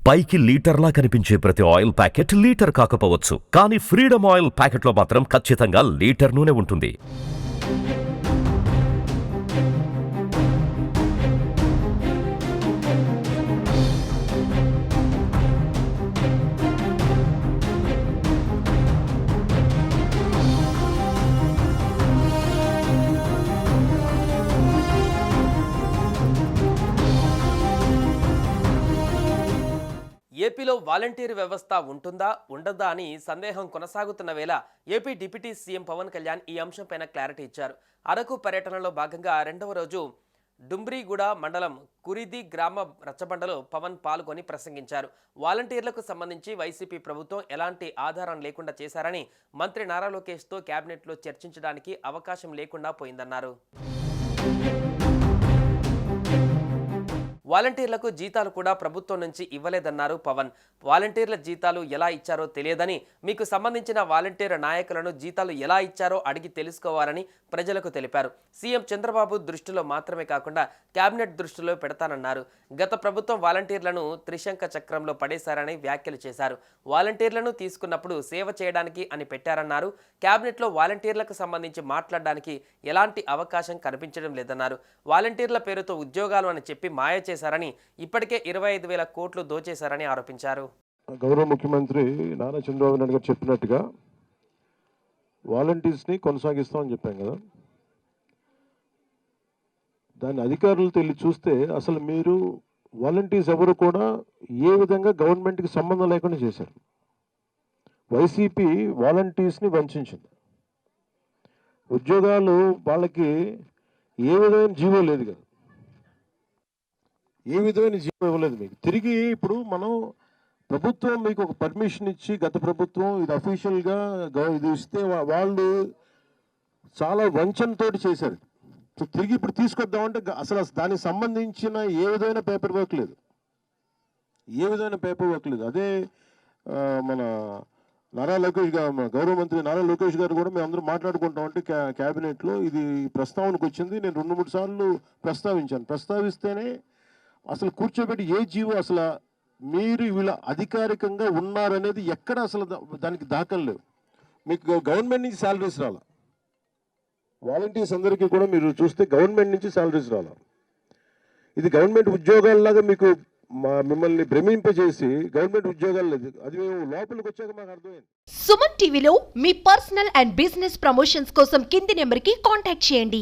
పైకి లీటర్లా కనిపించే ప్రతి ఆయిల్ ప్యాకెట్ లీటర్ కాకపోవచ్చు, కానీ ఫ్రీడమ్ ఆయిల్ ప్యాకెట్లో మాత్రం ఖచ్చితంగా లీటర్ నూనె ఉంటుంది. ఏపీలో వాలంటీర్ వ్యవస్థ ఉంటుందా ఉండదా అని సందేహం కొనసాగుతున్న వేళ AP deputy CM Pawan Kalyan ఈ అంశంపైన క్లారిటీ ఇచ్చారు. అరకు పర్యటనలో భాగంగా రెండవ రోజు డుంబ్రిగూడ మండలం కురిది గ్రామ రచ్చబండలో పవన్ పాల్గొని ప్రసంగించారు. వాలంటీర్లకు సంబంధించి వైసీపీ ప్రభుత్వం ఎలాంటి ఆధారం లేకుండా చేశారని, మంత్రి నారా లోకేష్తో కేబినెట్లో చర్చించడానికి అవకాశం లేకుండా పోయిందన్నారు. వాలంటీర్లకు జీతాలు కూడా ప్రభుత్వం నుంచి ఇవ్వలేదన్నారు పవన్. వాలంటీర్ల జీతాలు ఎలా ఇచ్చారో తెలియదని, మీకు సంబంధించిన వాలంటీర్ నాయకులను జీతాలు ఎలా ఇచ్చారో అడిగి తెలుసుకోవాలని ప్రజలకు తెలిపారు. సీఎం చంద్రబాబు దృష్టిలో మాత్రమే కాకుండా కేబినెట్ దృష్టిలో పెడతానన్నారు. గత ప్రభుత్వం వాలంటీర్లను త్రిశంక చక్రంలో పడేశారని వ్యాఖ్యలు చేశారు. వాలంటీర్లను తీసుకున్నప్పుడు సేవ చేయడానికి అని పెట్టారన్నారు. కేబినెట్లో వాలంటీర్లకు సంబంధించి మాట్లాడడానికి ఎలాంటి అవకాశం కనిపించడం లేదన్నారు. వాలంటీర్ల పేరుతో ఉద్యోగాలు అని చెప్పి మాయ చేశారని, ఇప్పటికే 25,000 కోట్లు దోచేశారని ఆరోపించారు. గౌరవ ముఖ్యమంత్రి నారా చంద్రబాబు నాయుడు గారు చెప్పినట్టుగా వాలంటీర్స్ని కొనసాగిస్తామని చెప్పాం కదా. దాని అధికారులతో వెళ్ళి చూస్తే అసలు మీరు వాలంటీర్స్ ఎవరు కూడా ఏ విధంగా గవర్నమెంట్కి సంబంధం లేకుండా చేశారు. వైసీపీ వాలంటీర్స్ని వంచింది. ఉద్యోగాలు వాళ్ళకి ఏ విధమైన జీవో లేదు కదా, ఏ విధమైన జీవో ఇవ్వలేదు మీకు. తిరిగి ఇప్పుడు మనం ప్రభుత్వం మీకు ఒక పర్మిషన్ ఇచ్చి, గత ప్రభుత్వం ఇది అఫీషియల్గా ఇది ఇస్తే వాళ్ళు చాలా వంచనతో చేశారు. సో తిరిగి ఇప్పుడు తీసుకొద్దామంటే అసలు దానికి సంబంధించిన ఏ విధమైన పేపర్ వర్క్ లేదు, ఏ విధమైన పేపర్ వర్క్ లేదు. అదే మన నారా లోకేష్ గారు, గౌరవ మంత్రి నారా లోకేష్ గారు కూడా మేము అందరూ మాట్లాడుకుంటామంటే క్యాబినెట్లో ఇది ప్రస్తావనకు వచ్చింది. నేను 2-3 సార్లు ప్రస్తావించాను. ప్రస్తావిస్తేనే అసలు కూర్చోబెట్టి ఏ జీవో అసలు మీరు వీళ్ళ అధికారికంగా ఉన్నారనేది ఎక్కడ అసలు దానికి దాఖలు లేవు. మీకు గవర్నమెంట్ నుంచి శాలరీస్ రాలా, వాలంటీర్స్ అందరికీ కూడా మీరు చూస్తే గవర్నమెంట్ నుంచి శాలరీస్ రాలా. ఇది గవర్నమెంట్ ఉద్యోగాల్లాగా మీకు మిమ్మల్ని భ్రమింపజేసి గవర్నమెంట్ ఉద్యోగాలు లేదు. అది మేము లోపలికి వచ్చాక మాకు అర్థమైంది. సుమన్ టీవీలో మీ పర్సనల్ అండ్ బిజినెస్ ప్రమోషన్స్ కోసం కింది నెంబర్కి కాంటాక్ట్ చేయండి.